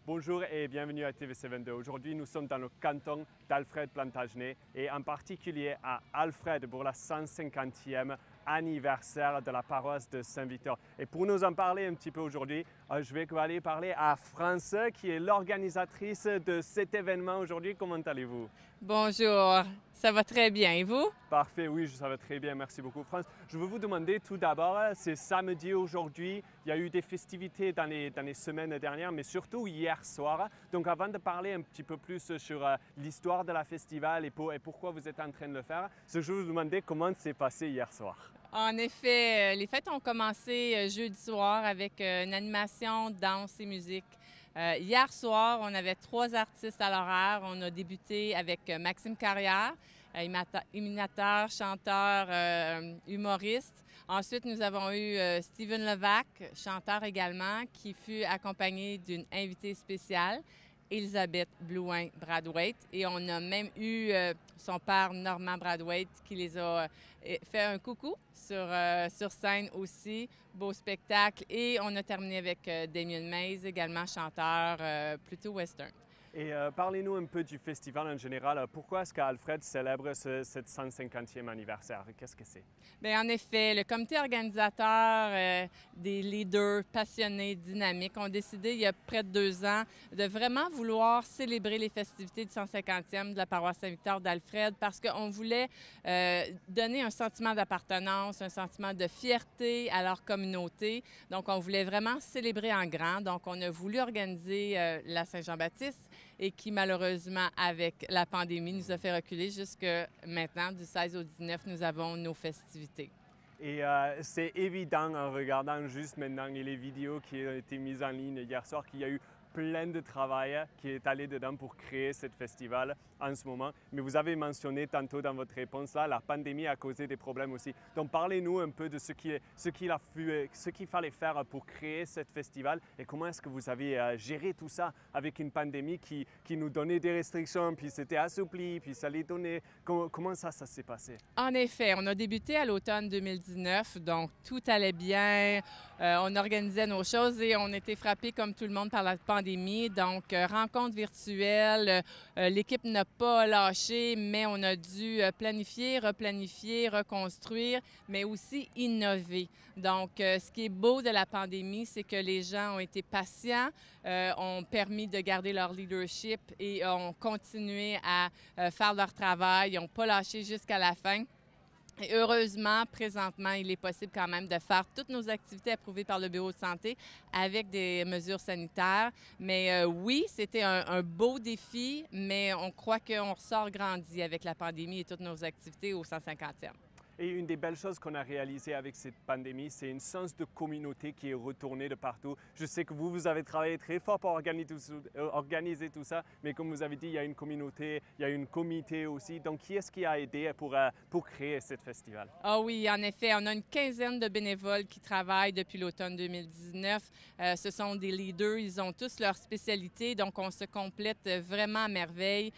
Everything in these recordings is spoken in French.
Bonjour et bienvenue à TV72. Aujourd'hui, nous sommes dans le canton d'Alfred Plantagenet et en particulier à Alfred pour la 150e anniversaire de la paroisse de Saint-Victor. Et pour nous en parler un petit peu aujourd'hui, je vais aller parler à France qui est l'organisatrice de cet événement aujourd'hui. Comment allez-vous? Bonjour, ça va très bien. Et vous? Parfait, oui, ça va très bien. Merci beaucoup, France. Je veux vous demander tout d'abord, c'est samedi aujourd'hui. Il y a eu des festivités dans les semaines dernières, mais surtout hier soir. Donc, avant de parler un petit peu plus sur l'histoire de la festival et pourquoi vous êtes en train de le faire, je veux vous demander comment s'est passé hier soir. En effet, les fêtes ont commencé jeudi soir avec une animation, danse et musique. Hier soir, on avait 3 artistes à l'horaire. On a débuté avec Maxime Carrière, imitateur, chanteur, humoriste. Ensuite, nous avons eu Steven Levac, chanteur également, qui fut accompagné d'une invitée spéciale, Elisabeth Blouin-Brathwaite. Et on a même eu son père, Normand Brathwaite, qui les a fait un coucou sur scène aussi. Beau spectacle. Et on a terminé avec Damien Mays, également chanteur plutôt western. Et parlez-nous un peu du festival en général. Pourquoi est-ce qu'Alfred célèbre cette 150e anniversaire? Qu'est-ce que c'est? Bien, en effet, le comité organisateur des leaders passionnés, dynamiques, ont décidé il y a près de 2 ans de vraiment vouloir célébrer les festivités du 150e de la paroisse Saint-Victor d'Alfred parce qu'on voulait donner un sentiment d'appartenance, un sentiment de fierté à leur communauté. Donc, on voulait vraiment célébrer en grand. Donc, on a voulu organiser la Saint-Jean-Baptiste et qui, malheureusement, avec la pandémie, nous a fait reculer jusque maintenant. Du 16 au 19, nous avons nos festivités. Et c'est évident en regardant juste maintenant les vidéos qui ont été mises en ligne hier soir qu'il y a eu plein de travail qui est allé dedans pour créer ce festival en ce moment. Mais vous avez mentionné tantôt dans votre réponse là, la pandémie a causé des problèmes aussi. Donc parlez-nous un peu de ce qu'il fallait faire pour créer ce festival et comment est-ce que vous avez géré tout ça avec une pandémie qui nous donnait des restrictions, puis c'était assoupli, puis ça les donnait. Comment ça s'est passé? En effet, on a débuté à l'automne 2019, donc tout allait bien. On organisait nos choses et on était frappés comme tout le monde par la pandémie. Donc, rencontres virtuelles, l'équipe n'a pas lâché, mais on a dû planifier, replanifier, reconstruire, mais aussi innover. Donc, ce qui est beau de la pandémie, c'est que les gens ont été patients, ont permis de garder leur leadership et ont continué à faire leur travail, ils n'ont pas lâché jusqu'à la fin. Et heureusement, présentement, il est possible quand même de faire toutes nos activités approuvées par le Bureau de santé avec des mesures sanitaires. Mais oui, c'était un beau défi, mais on croit qu'on ressort grandi avec la pandémie et toutes nos activités au 150e. Et une des belles choses qu'on a réalisées avec cette pandémie, c'est une sens de communauté qui est retournée de partout. Je sais que vous avez travaillé très fort pour organiser tout ça, mais comme vous avez dit, il y a une communauté, il y a une comité aussi. Donc, qui est-ce qui a aidé pour créer ce festival? Ah oui, en effet, on a une quinzaine de bénévoles qui travaillent depuis l'automne 2019. Ce sont des leaders, ils ont tous leur spécialité, donc on se complète vraiment à merveille.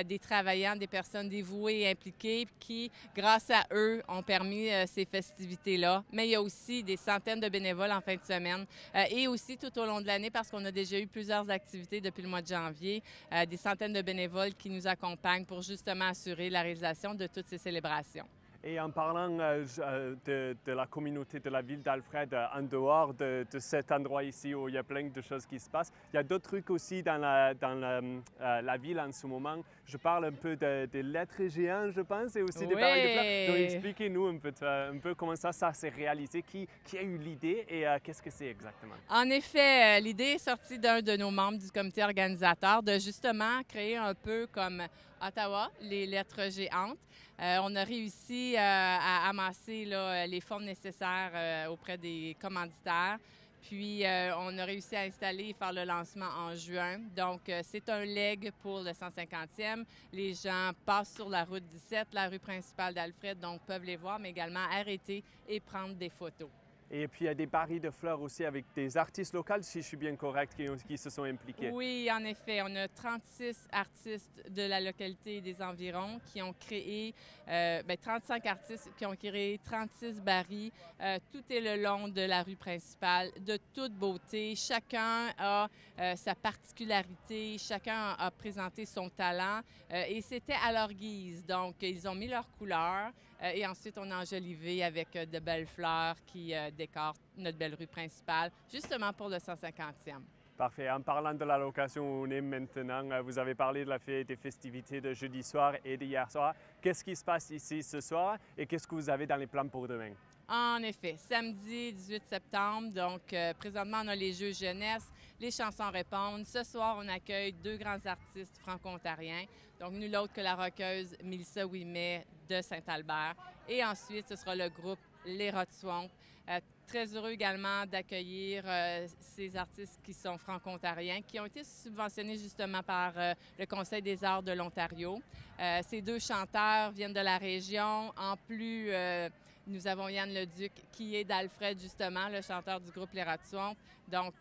Des travaillants, des personnes dévouées et impliquées qui, grâce à eux, ont permis ces festivités-là. Mais il y a aussi des centaines de bénévoles en fin de semaine et aussi tout au long de l'année parce qu'on a déjà eu plusieurs activités depuis le mois de janvier, des centaines de bénévoles qui nous accompagnent pour justement assurer la réalisation de toutes ces célébrations. Et en parlant de la communauté de la ville d'Alfred, en dehors de cet endroit ici où il y a plein de choses qui se passent, il y a d'autres trucs aussi dans la ville en ce moment. Je parle un peu des lettres géantes, je pense, et aussi des baraques de fleurs. Donc expliquez-nous un peu comment ça s'est réalisé, qui a eu l'idée et qu'est-ce que c'est exactement? En effet, l'idée est sortie d'un de nos membres du comité organisateur de justement créer un peu comme Ottawa, les lettres géantes. On a réussi à amasser là, les fonds nécessaires auprès des commanditaires. Puis, on a réussi à installer et faire le lancement en juin. Donc, c'est un leg pour le 150e. Les gens passent sur la route 17, la rue principale d'Alfred, donc peuvent les voir, mais également arrêter et prendre des photos. Et puis il y a des barils de fleurs aussi avec des artistes locaux, si je suis bien correct, qui se sont impliqués. Oui, en effet. On a 36 artistes de la localité et des environs qui ont créé, 35 artistes qui ont créé 36 barils. Tout est le long de la rue principale, de toute beauté. Chacun a sa particularité, chacun a présenté son talent et c'était à leur guise. Donc, ils ont mis leurs couleurs. Et ensuite, on a enjolivé avec de belles fleurs qui décorent notre belle rue principale, justement pour le 150e. Parfait. En parlant de la location où on est maintenant, vous avez parlé de la fête des festivités de jeudi soir et d'hier soir. Qu'est-ce qui se passe ici ce soir et qu'est-ce que vous avez dans les plans pour demain? En effet, samedi 18 septembre, donc présentement, on a les Jeux jeunesse, les chansons répondent. Ce soir, on accueille 2 grands artistes franco-ontariens, donc nul autre que la rockeuse Mélissa Ouimet de Saint-Albert. Et ensuite, ce sera le groupe Les Rats de Swamp. Très heureux également d'accueillir ces artistes qui sont franco-ontariens, qui ont été subventionnés justement par le Conseil des arts de l'Ontario. Ces 2 chanteurs viennent de la région. En plus, nous avons Yann Leduc, qui est d'Alfred, justement, le chanteur du groupe Les Rats de Swamp. Donc,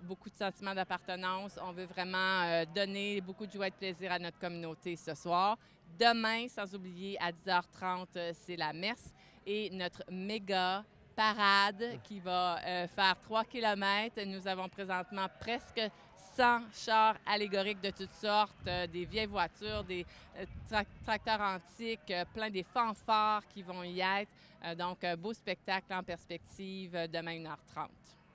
beaucoup de sentiments d'appartenance. On veut vraiment donner beaucoup de joie et de plaisir à notre communauté ce soir. Demain, sans oublier, à 10h30, c'est la messe et notre méga parade qui va faire 3 km. Nous avons présentement presque 100 chars allégoriques de toutes sortes, des vieilles voitures, des tracteurs antiques, plein des fanfares qui vont y être. Donc, un beau spectacle en perspective demain 1h30.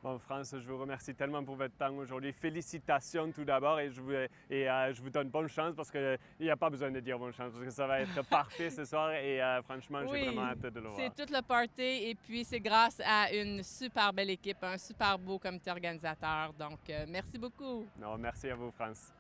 Bon, France, je vous remercie tellement pour votre temps aujourd'hui. Félicitations tout d'abord et je vous donne bonne chance parce qu'il n'y a pas besoin de dire bonne chance parce que ça va être parfait ce soir et franchement, j'ai vraiment hâte de le voir. C'est tout le party et puis c'est grâce à une super belle équipe, un super beau comité organisateur. Donc, merci beaucoup. Non, merci à vous, France.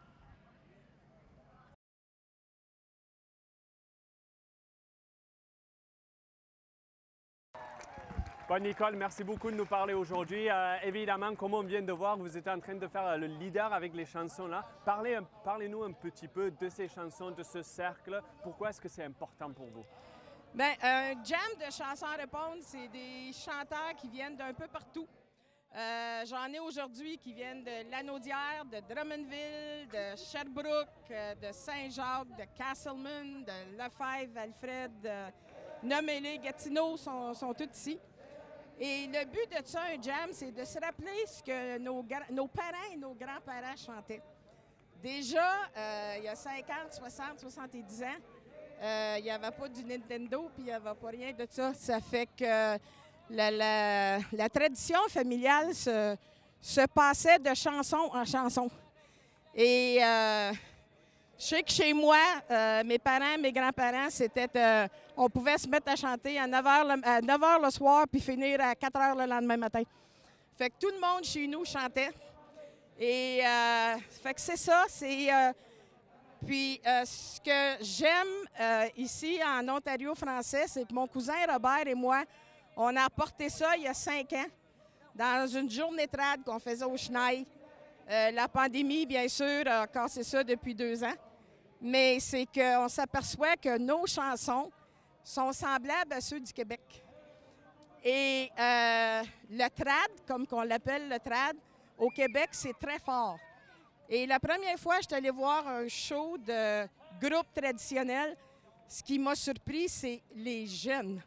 Bon, Nicole, merci beaucoup de nous parler aujourd'hui. Évidemment, comme on vient de voir, vous êtes en train de faire le leader avec les chansons là. Parlez-nous un petit peu de ces chansons, de ce cercle. Pourquoi est-ce que c'est important pour vous? Bien, un jam de chansons à répondre, c'est des chanteurs qui viennent d'un peu partout. J'en ai aujourd'hui qui viennent de Lanaudière, de Drummondville, de Sherbrooke, de Saint-Jacques, de Castleman, de Lefebvre, Alfred, Nommez-les, Gatineau sont tous ici. Et le but de ça, un jam, c'est de se rappeler ce que nos parents et nos grands-parents chantaient. Déjà, il y a 50, 60, 70 ans, il n'y avait pas du Nintendo, puis il n'y avait pas rien de ça. Ça fait que la tradition familiale se passait de chanson en chanson. Et je sais que chez moi, mes parents, mes grands-parents, on pouvait se mettre à chanter à 9 h le soir puis finir à 4 h le lendemain matin. Fait que tout le monde chez nous chantait. Et fait que c'est ça. Puis ce que j'aime ici en Ontario français, c'est que mon cousin Robert et moi, on a apporté ça il y a 5 ans dans une journée trad qu'on faisait au Chenail. La pandémie, bien sûr, a cassé ça depuis 2 ans. Mais c'est qu'on s'aperçoit que nos chansons sont semblables à ceux du Québec. Et le trad, comme qu'on l'appelle le trad, au Québec, c'est très fort. Et la première fois, je suis allée voir un show de groupe traditionnel. Ce qui m'a surpris, c'est les jeunes.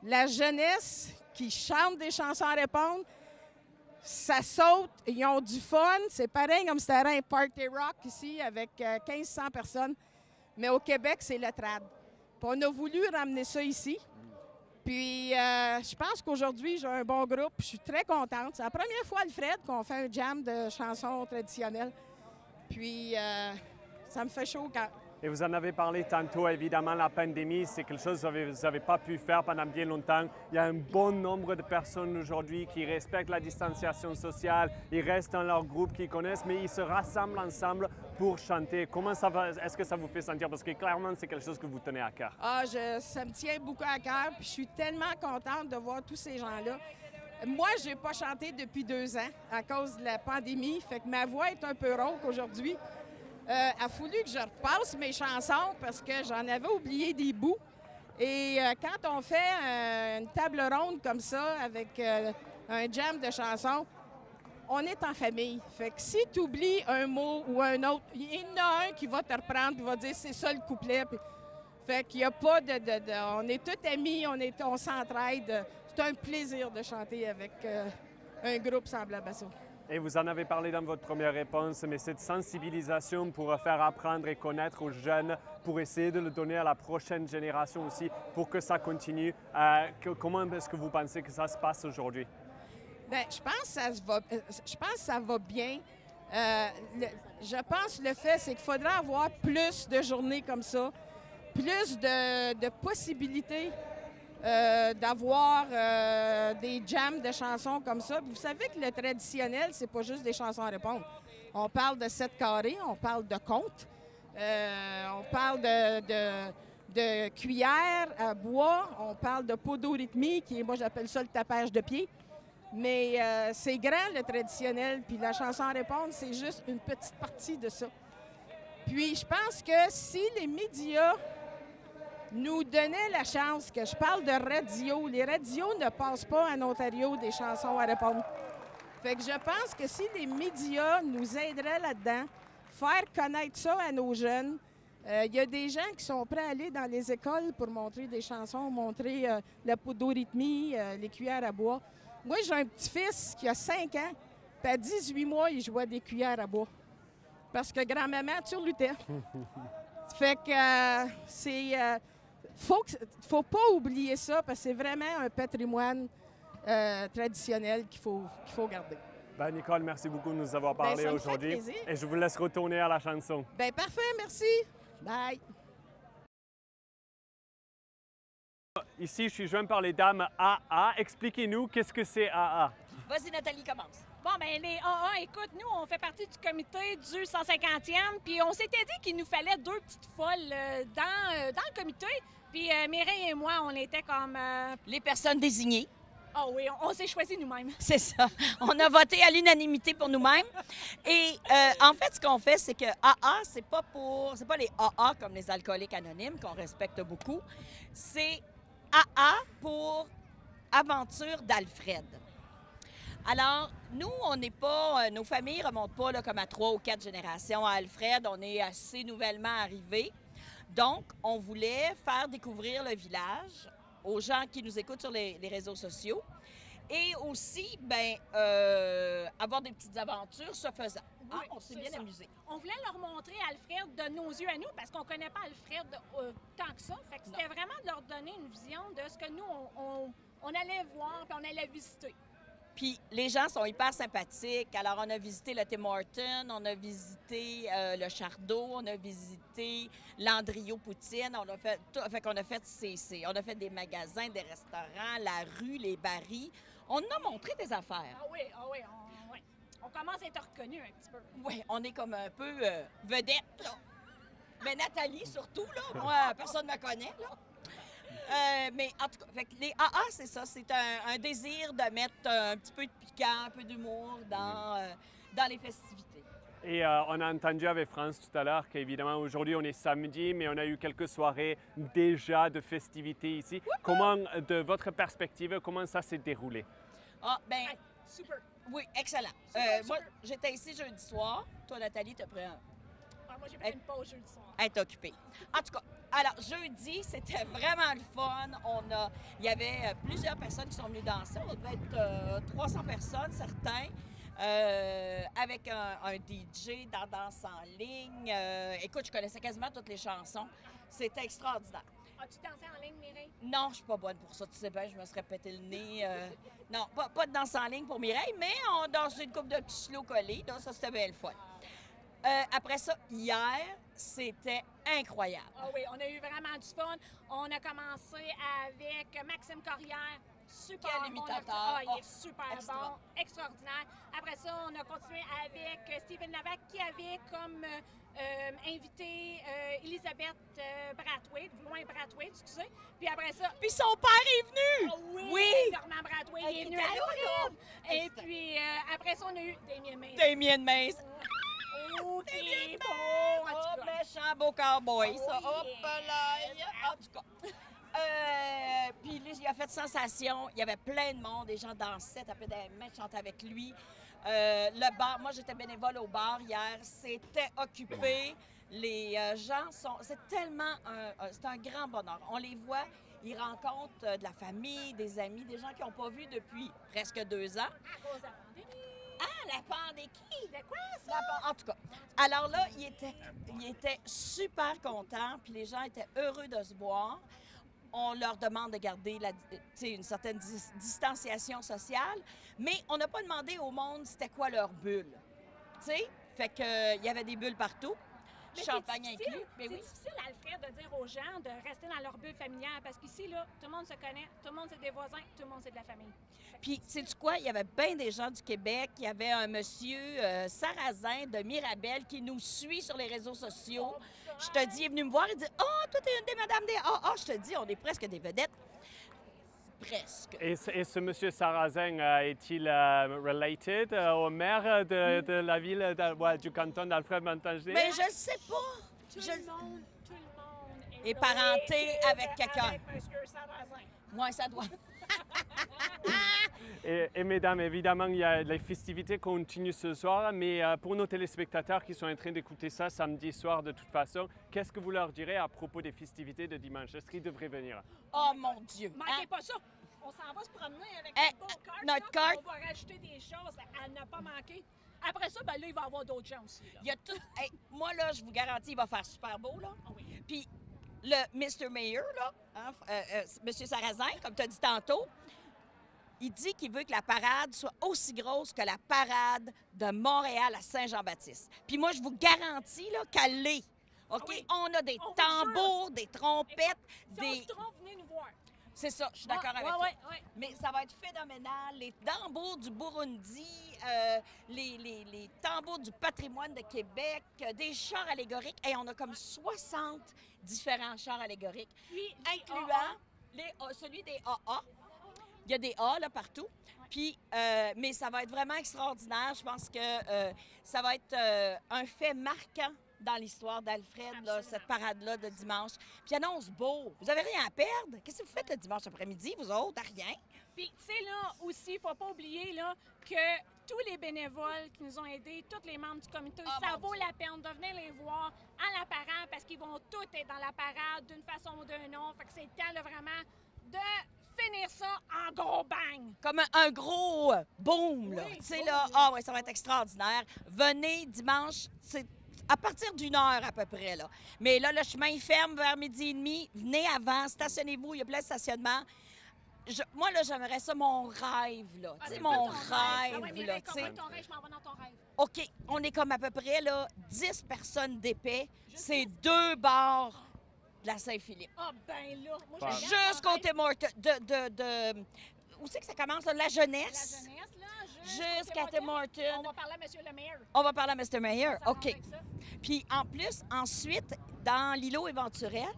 La jeunesse qui chante des chansons à répondre, ça saute, ils ont du fun. C'est pareil comme si c'était un party rock ici avec 1500 personnes. Mais au Québec, c'est le trad. Puis on a voulu ramener ça ici. Puis je pense qu'aujourd'hui, j'ai un bon groupe. Je suis très contente. C'est la première fois, Alfred, qu'on fait un jam de chansons traditionnelles. Puis ça me fait chaud au cœur. Et vous en avez parlé tantôt, évidemment, la pandémie, c'est quelque chose que vous n'avez pas pu faire pendant bien longtemps. Il y a un bon nombre de personnes aujourd'hui qui respectent la distanciation sociale, ils restent dans leur groupe qu'ils connaissent, mais ils se rassemblent ensemble pour chanter. Comment ça va? Est-ce que ça vous fait sentir? Parce que clairement, c'est quelque chose que vous tenez à cœur. Ça me tient beaucoup à cœur, puis je suis tellement contente de voir tous ces gens-là. Moi, je n'ai pas chanté depuis 2 ans à cause de la pandémie, fait que ma voix est un peu rauque aujourd'hui. A fallu que je repasse mes chansons parce que j'en avais oublié des bouts. Et quand on fait une table ronde comme ça, avec un jam de chansons, on est en famille. Fait que si tu oublies un mot ou un autre, il y en a un qui va te reprendre et va dire c'est ça le couplet. Puis, fait qu'il n'y a pas on est tous amis, on s'entraide. C'est un plaisir de chanter avec un groupe semblable à ça. Et vous en avez parlé dans votre première réponse, mais cette sensibilisation pour faire apprendre et connaître aux jeunes, pour essayer de le donner à la prochaine génération aussi, pour que ça continue. Comment est-ce que vous pensez que ça se passe aujourd'hui? Bien, je pense que ça va bien. Je pense que le fait, c'est qu'il faudra avoir plus de journées comme ça, plus de possibilités d'avoir des jams de chansons comme ça. Puis vous savez que le traditionnel, c'est pas juste des chansons à répondre. On parle de 7 carrés, on parle de contes, on parle de cuillères à bois, on parle de podorythmie, qui est, moi j'appelle ça le tapage de pied. Mais c'est grand, le traditionnel, puis la chanson à répondre, c'est juste une petite partie de ça. Puis je pense que si les médias nous donnaient la chance, que je parle de radio, les radios ne passent pas en Ontario des chansons à répondre. Fait que je pense que si les médias nous aideraient là-dedans, faire connaître ça à nos jeunes, il y a des gens qui sont prêts à aller dans les écoles pour montrer des chansons, montrer la podorythmie, les cuillères à bois. Moi, j'ai un petit-fils qui a 5 ans, puis à 18 mois, il jouait des cuillères à bois. Parce que grand-maman turlutait. Fait que faut pas oublier ça, parce que c'est vraiment un patrimoine traditionnel qu'il faut garder. Ben, Nicole, merci beaucoup de nous avoir parlé aujourd'hui. Et je vous laisse retourner à la chanson. Bien, parfait, merci. Bye. Ici, je suis joint par les dames AA. Expliquez-nous, qu'est-ce que c'est AA? Vas-y, Nathalie, commence. Bon, bien, les AA, écoute, nous, on fait partie du comité du 150e, puis on s'était dit qu'il nous fallait 2 petites folles dans le comité. Puis Mireille et moi, on était comme... Les personnes désignées. Ah oui, on s'est choisis nous-mêmes. C'est ça. On a voté à l'unanimité pour nous-mêmes. Et en fait, ce qu'on fait, c'est que AA, c'est pas les AA comme les alcooliques anonymes, qu'on respecte beaucoup. C'est AA pour Aventure d'Alfred. Alors, nous, on n'est pas... nos familles ne remontent pas là, comme à 3 ou 4 générations à Alfred. On est assez nouvellement arrivés. Donc, on voulait faire découvrir le village aux gens qui nous écoutent sur les réseaux sociaux et aussi, bien, avoir des petites aventures se faisant. Ah, Oui, on s'est bien amusé. On voulait leur montrer Alfred de nos yeux à nous, parce qu'on ne connaît pas Alfred tant que ça. Fait que c'était vraiment de leur donner une vision de ce que nous, on allait voir puis on allait visiter. Puis les gens sont hyper sympathiques. Alors, on a visité le Tim Hortons, on a visité le Chardot, on a visité l'Andrio Poutine. On a fait on a fait des magasins, des restaurants, la rue, les barils. On a montré des affaires. Ah oui, on commence à être reconnus un petit peu. Oui, on est comme un peu vedette, là. Mais Nathalie, surtout, là. Moi, personne ne me connaît, là. Mais en tout cas, fait que les AA, c'est ça. C'est un désir de mettre un petit peu de piquant, un peu d'humour dans les festivités. Et on a entendu avec France tout à l'heure qu'évidemment, aujourd'hui, on est samedi, mais on a eu quelques soirées déjà de festivités ici. Comment, de votre perspective, comment ça s'est déroulé? Ah, ben, Hey, super. oui, excellent. Moi, j'étais ici jeudi soir. Toi, Nathalie, t'as pris un... Ah, moi, j'ai pris une pause jeudi soir. Être occupée. En tout cas, alors, jeudi, c'était vraiment le fun. Il y avait plusieurs personnes qui sont venues danser. On devait être 300 personnes, certains, avec un DJ dans Danse en ligne. Écoute, je connaissais quasiment toutes les chansons. C'était extraordinaire. As-tu dansé en ligne, Mireille? Non, je suis pas bonne pour ça. Tu sais bien, je me serais pété le nez. Non, pas de danse en ligne pour Mireille, mais on dansait une couple de petits slow collés. Donc, ça, c'était bien le fun. Après ça, hier, c'était incroyable. Ah oui, on a eu vraiment du fun. On a commencé avec Maxime Corrière. Super Quel bon. imitateur. Il est super extra. bon, extraordinaire. Après ça, on a continué avec Steven Lavac qui avait comme invité Elisabeth Brathwaite, excusez. Puis après ça... Puis son père est venu! Ah oui! Oui! Normand Brathwaite Il est venu était à là, Alfred. là. Et puis après ça, on a eu Damien Mays. Damien Mays. Oh, qui est beau! En Oh, tout cas. méchant beau cowboy, ça. Oh, Hop là! En tout cas. Puis lui, il a fait sensation. Il y avait plein de monde. Les gens dansaient, tapaient des mains, chantaient avec lui. Le bar, moi, j'étais bénévole au bar hier. C'était occupé. Les gens sont... C'est tellement c'est un grand bonheur. On les voit, ils rencontrent de la famille, des amis, des gens qu'ils n'ont pas vus depuis presque 2 ans. À cause de la pandémie. Ah, la pandémie! De quoi, ça? En tout cas, alors là, il était super content, puis les gens étaient heureux de se voir. On leur demande de garder une certaine distanciation sociale, mais on n'a pas demandé au monde c'était quoi leur bulle. T'sais? Fait que il y avait des bulles partout, Mais champagne c'est difficile. inclus. Mais C'est oui. difficile, Alfred, de dire aux gens de rester dans leur bulle familiale parce qu'ici, là, tout le monde se connaît, tout le monde c'est des voisins, tout le monde c'est de la famille. Puis, sais-tu quoi? Il y avait bien des gens du Québec. Il y avait un monsieur Sarrazin de Mirabel qui nous suit sur les réseaux sociaux. Je te dis, il est venu me voir, il dit « Ah, toi, t'es une des madames des AA. » Je te dis, on est presque des vedettes. Presque. Et ce monsieur Sarrazin, est-il related au maire de la ville du canton d'Alfred Montanger? Mais je ne sais pas. Tout Je- le monde est parenté avec quelqu'un. Avec monsieur Sarrazin. Moi, ça doit. Et mesdames, évidemment, il y a les festivités continuent ce soir, mais pour nos téléspectateurs qui sont en train d'écouter ça samedi soir de toute façon, qu'est-ce que vous leur direz à propos des festivités de dimanche? Est-ce qu'ils devraient venir? Oh mon Dieu! Manquez Hein? pas ça. On s'en va se promener avec Eh, notre beau carte. notre là, carte. puis On va rajouter des choses à ne pas manquer. Après ça, ben là, il va y avoir d'autres gens aussi. Là. Il y a tout. Hey, moi, là, je vous garantis, il va faire super beau, là. Ah oui. Puis, le Mr. Mayor, là, hein, M. Sarrazin, comme tu as dit tantôt, il dit qu'il veut que la parade soit aussi grosse que la parade de Montréal à Saint-Jean-Baptiste. Puis moi, je vous garantis là, qu'elle l'est. OK? Ah oui. On a des On vous tambours, des trompettes, Si on des... se trompe, venez nous voir. C'est ça, je suis d'accord avec toi. Oui. Mais ça va être phénoménal. Les tambours du Burundi, les tambours du patrimoine de Québec, des chars allégoriques. Et on a comme 60 différents chars allégoriques, Puis, incluant celui des AA. Il y a des A là, partout. Puis, mais ça va être vraiment extraordinaire. Je pense que ça va être un fait marquant dans l'histoire d'Alfred, là, Absolument. cette parade-là de dimanche. Puis, il annonce beau. Vous avez rien à perdre. Qu'est-ce que vous faites le dimanche après-midi, vous autres? À rien. Puis, tu sais, là, aussi, il ne faut pas oublier là, que tous les bénévoles qui nous ont aidés, tous les membres du comité, Ah, ça mon vaut Dieu. la peine de venir les voir à la parade parce qu'ils vont tous être dans la parade d'une façon ou d'une autre. Fait que c'est le temps, là, vraiment, de finir ça en gros bang. Comme un gros boom, là. Oui, Tu sais, boom, là, oui. ah ouais, ça va être extraordinaire. Venez dimanche, c'est à partir d'1 heure à peu près, là. Mais là, le chemin est ferme vers 12h30. Venez avant, stationnez-vous, il y a plein de stationnements. Moi, là, j'aimerais ça, mon rêve, là. Ah, Tu sais, c'est mon quoi ton rêve, Ah ouais, mais là, rêve, tu sais. comment ton rêve, je m'en vais dans ton rêve. OK, on est comme à peu près, là, 10 personnes d'épais. C'est 2 bars de la Saint-Philippe. Ah, ben là, moi, Bah. je regarde Jusqu'au ton rêve. Tim Hortons, où c'est que ça commence, là? La La jeunesse. jeunesse, là, Jusqu'à Tim On Hortons. va parler à monsieur le maire. On va parler à Mr. Mayor. Ça OK. va avec ça. Puis en plus, ensuite, dans l'îlot éventurel,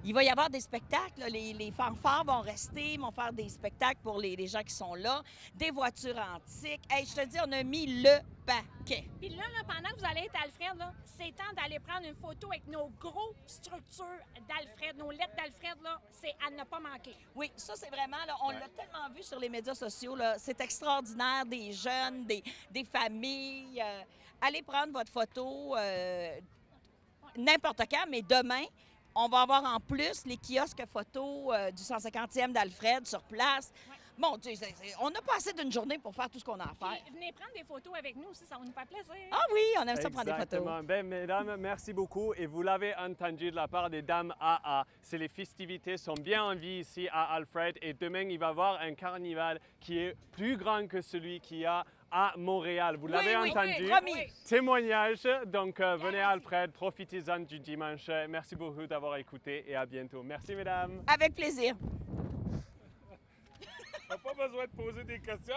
il va y avoir des spectacles. Là. Les fanfares vont rester, vont faire des spectacles pour les gens qui sont là, des voitures antiques. Hey, je te dis, on a mis le paquet. Puis là, pendant que vous allez être Alfred, là, c'est temps d'aller prendre une photo avec nos gros structures d'Alfred, nos lettres d'Alfred, là, c'est à ne pas manquer. Oui, ça, c'est vraiment, là, on l'a tellement vu sur les médias sociaux, là, c'est extraordinaire, des jeunes, des familles. Allez prendre votre photo n'importe quand, mais demain, on va avoir en plus les kiosques photos du 150e d'Alfred sur place. Ouais. Mon Dieu, on a passé d'une journée pour faire tout ce qu'on a à faire. Puis venez prendre des photos avec nous aussi, ça va nous faire plaisir. Ah oui, on aime ça prendre des photos. Exactement. Ben, mesdames, merci beaucoup. Et vous l'avez entendu de la part des dames AA. C'est les festivités sont bien en vie ici à Alfred. Et demain, il va y avoir un carnaval qui est plus grand que celui qu'il y a à Montréal. Vous l'avez oui, entendu? promis. Oui. Témoignage. Donc, venez à Alfred, profitez-en du dimanche. Merci beaucoup d'avoir écouté et à bientôt. Merci, mesdames. Avec plaisir. On n'a pas besoin de poser des questions.